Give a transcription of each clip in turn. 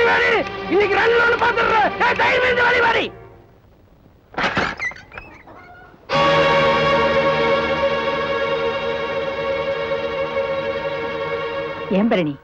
ஓடி வாடி, இன்னைக்கு ரன்ல ஒண்ணு பாத்துறேன். தைரியம் இருந்து ஓடி வாடி. ஏன் பரணி,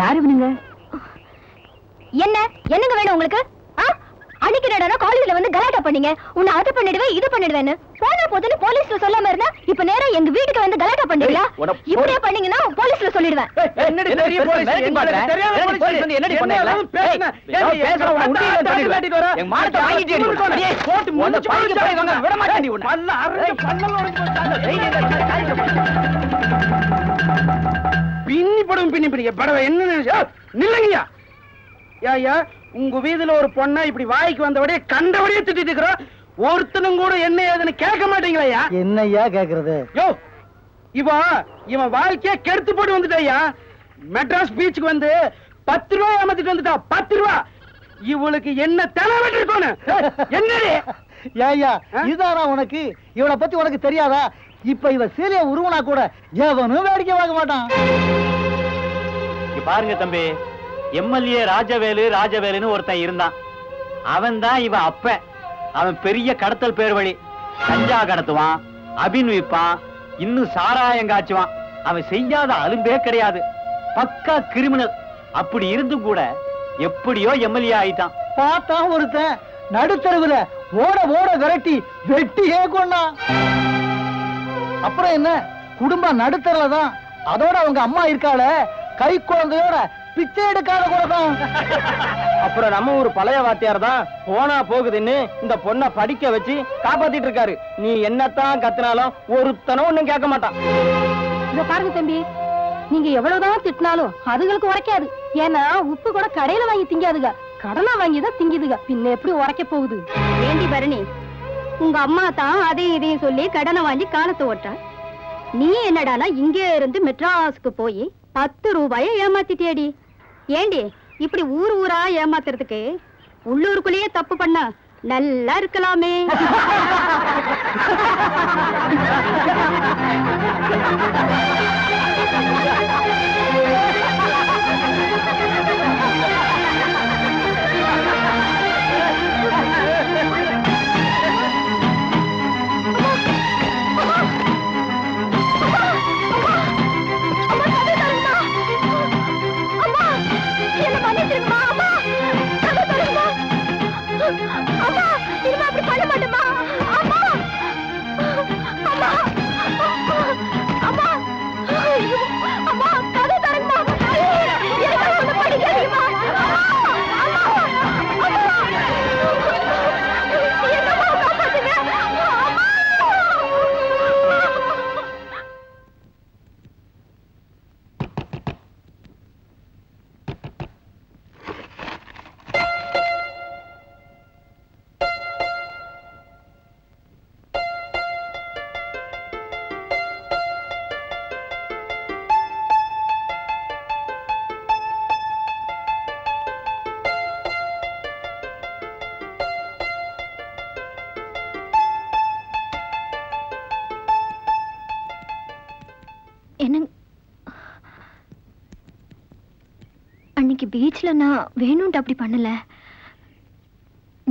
யாரு இவனுங்க? என்னங்க வேணும் உங்களுக்கு? அன்னைக்கு காலேஜ்ல வந்து கலாட்டா பண்ணீங்க. உன்னை அது பண்ணிடுவேன் இது பண்ணிடுவேன்னு போனா போதுன்னு போலீஸ்ல சொல்லாம இருந்தா இப்ப நேரா எங்க வீட்டுக்கு வந்து கலாட்டா பண்றீங்களா? இப்படியே பண்ணீங்கன்னா போலீஸ்ல சொல்லிடுவேன். என்னடி பெரிய போலீஸ்? எங்களுக்கு தெரியாத போலீஸ் வந்து என்னடி பண்ணீங்க? பேசுங்க. பேசுற உன்னை உண்டியில தள்ளிட்டு வர. எங்க மானத்தை வாங்கிட்டே நீ. போட்டு முடிச்சு போயிடுங்க. விட மாட்டேன் உன்னை. பல்ல அறுத்து பல்லல உடைச்சு போட்டாங்க. பின்னி படவே என்ன நில்லுங்கயா. ஐயா உங்க வீதியில ஒரு பொண்ணா இப்படி வாய்க்கு வந்தபடியே கண்டபடியே திட்டிட்டு இருக்கிறோம். ஒருத்தனும் கூட என்ன ஏதுன்னு கேட்க மாட்டீங்களா? என்னையா கேக்குறது? யோ இவன் வாழ்க்கைய கெடுத்து போட்டு வந்துட்டாயா. மெட்ராஸ் பீச்சுக்கு வந்து 10 ரூபாய் ஏமாத்திட்டு வந்துட்டா. 10 ரூபாய். இவளுக்கு என்ன தலைவட்டு இருக்கணும்? என்னடி ஏய்யா இதானா உனக்கு? இவளை பத்தி உனக்கு தெரியாதா? இப்ப இவ சீலைய உருவனா கூட எவனும் வேடிக்கை பார்க்க மாட்டான். பாருங்க தம்பி, எம்எல்ஏ ராஜவேலுன்னு ஒருத்தன் இருந்தான். அவன் தான் இவன் அப்ப. அவன் பெரிய கடத்தல் பேர் வழி. கஞ்சா கடத்துவான், அபின் விப்பான், இன்னும் சாராயம் காய்ச்சுவான். அவன் செய்யாத அலும்பே கிடையாது. பக்கா கிரிமினல். அப்படி இருந்து கூட எப்படியோ எம்எல்ஏ ஆயிட்டான். பார்த்தா ஒருத்தன் நடுத்தருவுல ஓட விரட்டி வெட்டியே கொண்டான். அப்புறம் என்ன, குடும்பம் நடுத்தரல தான். அதோட அவங்க அம்மா இருக்காள கை குழந்தையோட பிச்சை எடுக்காத கூட தான். அப்புறம் நம்ம ஒரு பழைய வாத்தியார் தான் போனா போகுதுன்னு இந்த பொண்ணை படிக்க வச்சு காப்பாத்திட்டு இருக்காரு. நீ என்னத்தான் கத்தினாலும் ஒருத்தனும் ஒண்ணும் கேட்க மாட்டான். இத பாருங்க தம்பி, நீங்க எவ்வளவுதான் திட்டினாலும் அதுகளுக்கு உரைக்காது. ஏன்னா உப்பு கூட கடையில வாங்கி திங்காதுங்க, கடனா வாங்கிதான் திங்குதுங்க. பின்ன எப்படி உரைக்க போகுது? ஏண்டி பரணி, உங்க அம்மா தான் அதையும் இதையும் சொல்லி கடனை வாங்கி காலத்தை ஓட்ட. நீ என்னடானா இங்கே இருந்து மெட்ராஸுக்கு போய் 10 ரூபாயை ஏமாத்திட்டேடி. ஏண்டி இப்படி ஊரா ஏமாத்துறதுக்கு உள்ளூருக்குள்ளேயே தப்பு பண்ணா நல்லா இருக்கலாமே. அன்னைக்கு பீச்ல நான் வேணும்ட்டு அப்படி பண்ணல.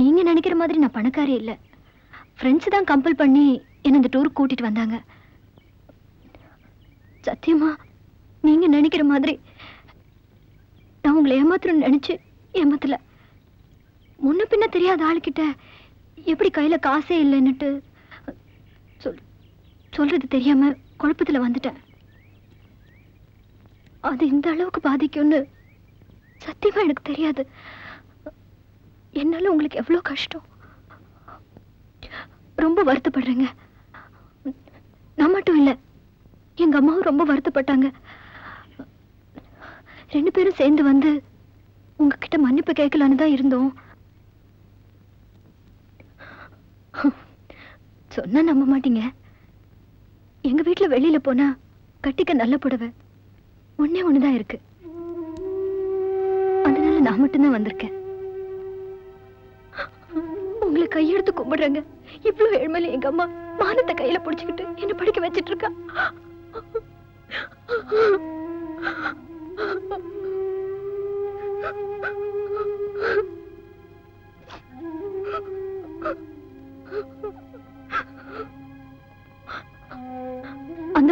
நீங்க நினைக்கிற மாதிரி நான் பணக்காரி இல்ல. ஃப்ரெண்ட்ஸ் தான் கம்பல் பண்ணி என்ன இந்த டூர் கூட்டிட்டு வந்தாங்க. சத்தியமா நீங்க நினைக்கிற மாதிரி நான் உங்களை ஏமாத்துறேன்னு நினைச்சு ஏமாத்தல. முன்ன பின்ன தெரியாத ஆளுக்கிட்ட எப்படி கையில காசே இல்லைன்னுட்டு சொல்றது தெரியாம குழப்பத்துல வந்துட்டேன். அது இந்த அளவுக்கு பாதிக்கும்னு சத்தியமா எனக்கு தெரியாது. என்னால உங்களுக்கு எவ்வளவு கஷ்டம். ரொம்ப வருத்தப்படுறேங்க. நான் மட்டும் இல்ல, எங்க அம்மாவும் ரொம்ப வருத்தப்பட்டாங்க. 2 பேரும் சேர்ந்து வந்து உங்ககிட்ட மன்னிப்பு கேட்கலான்னு தான் இருந்தோம். சொன்னா நம்ப மாட்டீங்க. எங்க வீட்டுல வெளியில போனா கட்டிக்க நல்ல புடவை ஒண்ணே ஒண்ணுதான் இருக்கு. அதனால நான் மட்டும்தான் வந்திருக்கேன். உங்களை கையெடுத்து கும்பிடுறேங்க. இவ்வளவு ஏழ்மையில எங்க அம்மா மானத்தை கையில புடிச்சுக்கிட்டு என்ன படிக்க வச்சிட்டு இருக்கா.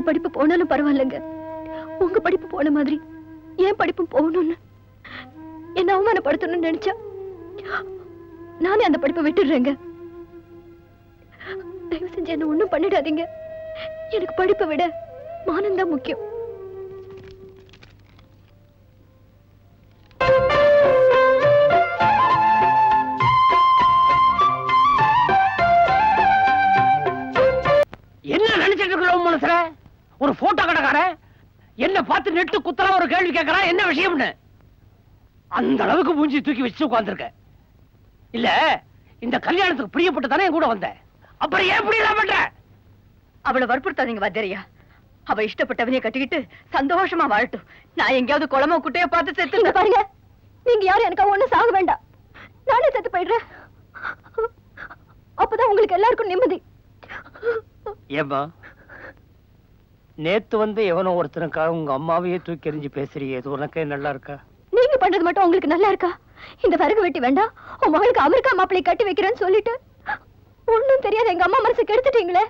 படிப்பு போனாலும் பரவாயில்லைங்க. உங்க படிப்பு போன மாதிரி என் படிப்பும் போகணும்னு என்ன அவமானப்படுத்தணும்னு நினைச்சா நானே அந்த படிப்பை விட்டுடுறேங்க. தயவு செஞ்சு என்ன ஒண்ணும் பண்ணிடாதீங்க. எனக்கு படிப்பை விட மானம் தான் முக்கியம். என்ன நினைச்சிட்டு இருக்கிற மனசுல? ஒரு போட்டோ கடைக்கார என்ன பார்த்து நெட்டு குத்தரா ஒரு கேள்வி கேட்கறான், என்ன விஷயம்னு. அந்த அளவுக்கு மூஞ்சி தூக்கி வச்சு உட்கார்ந்திருக்க. இல்ல இந்த கல்யாணத்துக்கு பிரியப்பட்டு தானே என் கூட வந்த, அப்புறம் ஏன் இப்படி எல்லாம் பண்ற? அவளை வற்புறுத்தாதீங்க வாத்தியாரையா. அவ இஷ்டப்பட்டவனைய கட்டிக்கிட்டு சந்தோஷமா வாழட்டும். நான் எங்கேயாவது குளமோ குட்டையோ பார்த்து செத்து பாருங்க, நீங்க யாரும் எனக்கு ஒண்ணும் சாக வேண்டாம். நானே செத்து போயிடுறேன். அப்பதான் உங்களுக்கு எல்லாருக்கும் நிம்மதி. ஏமா நேத்து வந்து எவனோ ஒருத்தனுக்காக உங்க அம்மாவையே தூக்கி எறிஞ்சு பேசுறீங்க, இது உனக்கே நல்லா இருக்கா? நீங்க பண்றது மட்டும் உங்களுக்கு நல்லா இருக்கா? இந்த விறகு வெட்டி வேண்டாம், உன் மகளுக்கு அமெரிக்கா மாப்பிள்ளை கட்டி வைக்கிறேன்னு சொல்லிட்டு ஒண்ணும் தெரியாத எங்க அம்மா மனசு கெடுத்துட்டீங்களே,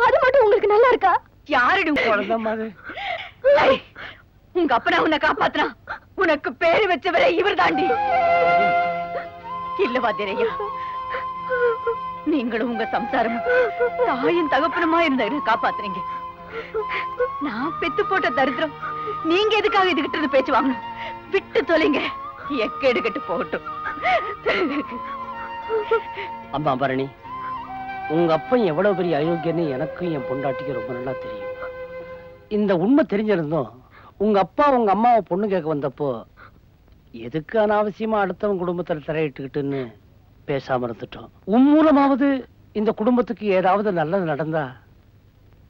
அது மட்டும் உங்களுக்கு நல்லா இருக்கா? யாரிடும் உங்க அப்பனா உன்னை காப்பாத்துறான். உனக்கு பேரு வச்சவரே இவர் தாண்டி. இல்ல வாத்தியாரையா, நீங்களும் உங்க சம்சாரமும் தாயும் தகப்பனுமா இருந்த காப்பாத்துறீங்க. நான் பெத்து போட்ட தரித்திரம் நீங்க எதுக்காக இதுகிட்ட இருந்து பேச்சு வாங்கணும்? விட்டு தொலைங்க, எக்கேடு கெட்டு போகட்டும். அம்மா பரணி, உங்க அப்பன் எவ்வளவு பெரிய அயோக்கியன்னு எனக்கும் என் பொண்டாட்டிக்கு ரொம்ப நல்லா தெரியும். இந்த உண்மை தெரிஞ்சிருந்தோம் உங்க அப்பா உங்க அம்மாவை பொண்ணு கேட்க வந்தப்போ எதுக்கு அனாவசியமா அடுத்தவன் குடும்பத்துல தலையிட்டுக்கிட்டுன்னு பேசாம இருந்துட்டோம். உன் மூலமாவது இந்த குடும்பத்துக்கு ஏதாவது நல்லது நடந்தா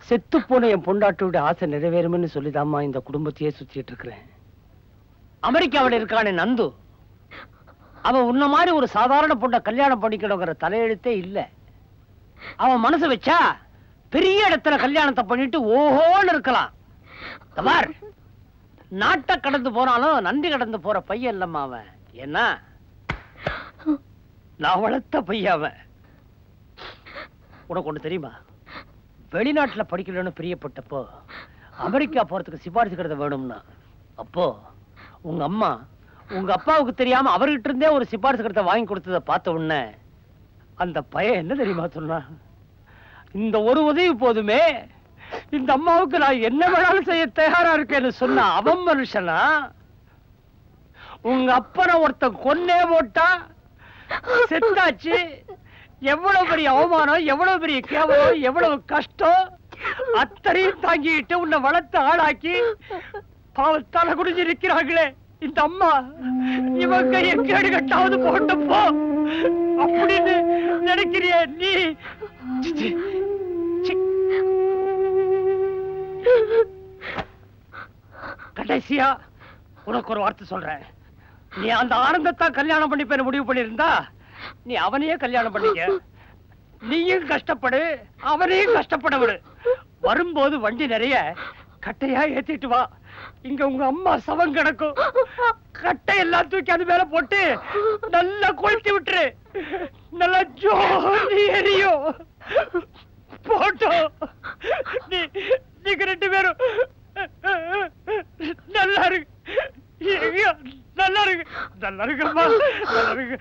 செத்து போன என் பொண்டாட்டியோட ஆசை நிறைவேறும்னு சொல்லிதாம்மா இந்த குடும்பத்தையே சுத்திட்டு இருக்கிறேன். அமெரிக்காவில் இருக்கானே நந்து, அவன் உன்ன மாதிரி ஒரு சாதாரண பொண்ணை கல்யாணம் பண்ணிக்கணுங்கிற தலையெழுத்தே இல்ல. அவன் மனசு வச்சா பெரிய இடத்துல கல்யாணத்தை பண்ணிட்டு ஓஹோன்னு இருக்கலாம். நாட்டை கடந்து போனாலும் நன்றி கடந்து போற பையன் இல்லம்மா அவன். என்ன நான் வளர்த்த பையன் அவன். உனக்கு ஒண்ணு தெரியுமா? வெளிநாட்டுல படிக்கணும்னு பிரியப்பட்டப்போ அமெரிக்கா போறதுக்கு சிபாரிசு கடிதம் வேணும்னா, அப்போ உங்க அம்மா உங்க அப்பாவுக்கு தெரியாம அவர்கிட்ட இருந்தே ஒரு சிபாரிசு கடிதம் வாங்கி கொடுத்ததை பார்த்த உடனே அந்த பையன் என்ன தெரியுமா சொன்னா? இந்த ஒரு உதவி போதுமே, இந்த அம்மாவுக்கு நான் என்ன வேணாலும் செய்ய தயாரா இருக்கேன்னு சொன்ன அவன் மனுஷனா? உங்க அப்பனை ஒருத்தன் கொன்னே போட்டா, செத்தாச்சு. எவ்வளவு பெரிய அவமானம், எவ்வளவு பெரிய கேவலம், எவ்வளவு கஷ்டம், அத்தனையும் தாங்கிட்டு உன்னை வளர்த்து ஆளாக்கி பாவத்தால குடிஞ்சு இருக்கிறாங்களே இந்த அம்மா. இவங்க எங்கேடு கட்டாவது போட்டு போ அப்படின்னு நினைக்கிறிய நீ? கடைசியா உனக்கு ஒரு வார்த்தை சொல்றேன். நீ அந்த ஆனந்தத்தை கல்யாணம் பண்ணிப்பேன்னு முடிவு பண்ணிருந்தா நீ அவனையே கல்யாணம் பண்ணிக்க. நீயும் கஷ்டப்படு, அவனையும் கஷ்டப்பட விடு. வரும்போது வண்டி நிறைய கட்டையா ஏத்திட்டு வா. இங்க உங்க அம்மா சவம் கிடக்கும். கட்டை எல்லாம் தூக்கி அது மேல போட்டு நல்லா கொளுத்தி விட்டுரு. நல்லா ஜோதி எரியும். போட்டோம் நீங்க ரெண்டு பேரும் நல்லா இருக்கு, நல்லா இருக்கு, நல்லா இருக்குமா, நல்லா இருக்கு.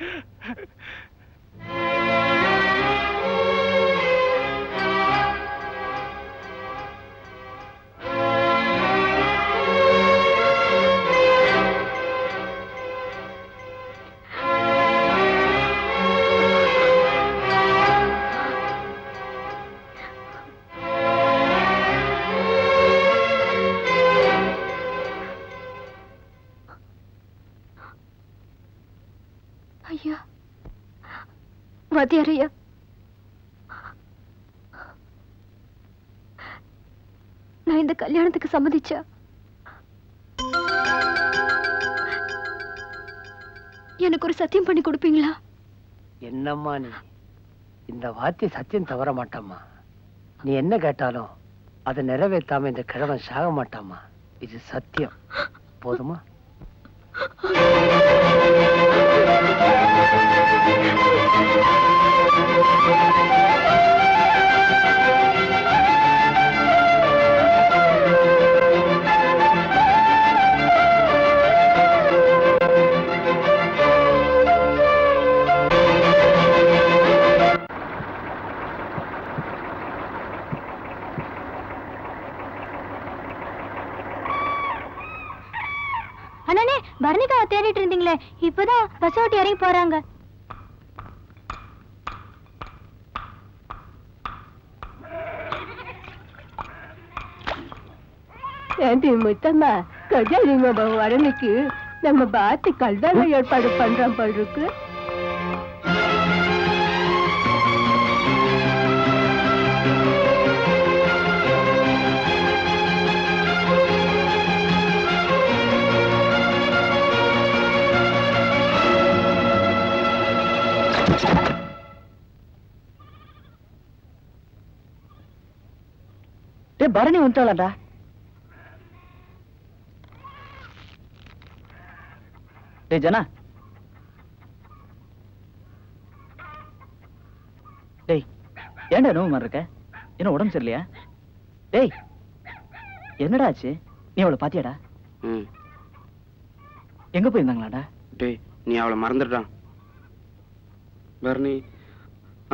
ஐயா, வாத்தியாரையா, நான் இந்த கல்யாணத்துக்கு சம்மதிச்சா எனக்கு ஒரு சத்தியம் பண்ணி கொடுப்பீங்களா? என்னம்மா நீ? இந்த வார்த்தை சத்தியம் தவற மாட்டாமா. நீ என்ன கேட்டாலும் அதை நிறைவேற்றாம இந்த கிழவன் சாக மாட்டாமா. இது சத்தியம். போதுமா? அண்ணனே பரணிக்காவை தேடிட்டு இருந்தீங்களே இப்பதான் பஸ் ஓட்டி இறங்கி போறாங்க. ஏண்டி முத்தம்மா கஜாலிங்க வரனுக்கு நம்ம பாத்து கல்யாணம் ஏற்பாடு பண்றோம் போல் இருக்கு. டேய் பரணி வந்துட்டாளடா. டேய் ஜனா, டேய் ஏன்டா நோவு மாதிரி இருக்க? என்ன உடம்பு சரியில்லையா? டேய் என்னடா ஆச்சு? நீ அவளை பாத்தியாடா? எங்க போயிருந்தாங்களாடா? டேய் நீ அவளை மறந்துட்டான். பரணி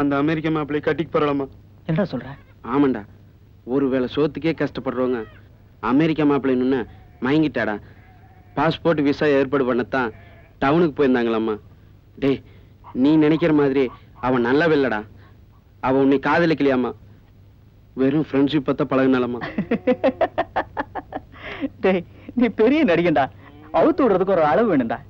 அந்த அமெரிக்க மாப்பிள்ளை கட்டிக்கு போறலாமா? என்னடா சொல்ற? ஆமாண்டா, ஒருவேளை சோத்துக்கே கஷ்டப்படுறவங்க அமெரிக்க மாப்பிள்ளைன்னு மயங்கிட்டாடா. பாஸ்போர்ட் விசா ஏற்பாடு பண்ணத்தான் டவுனுக்கு போயிருந்தாங்களாம்மா. டேய் நீ நினைக்கிற மாதிரி அவன் நல்லவில்லடா. அவன் உன்னை காதலிக்கலையாமா, வெறும் ஃப்ரெண்ட்ஷிப் பத்த பழகினாலம்மா. டேய் நீ பெரிய நடிகன்டா, அவுத்து விடுறதுக்கு ஒரு அளவு வேணும்டா.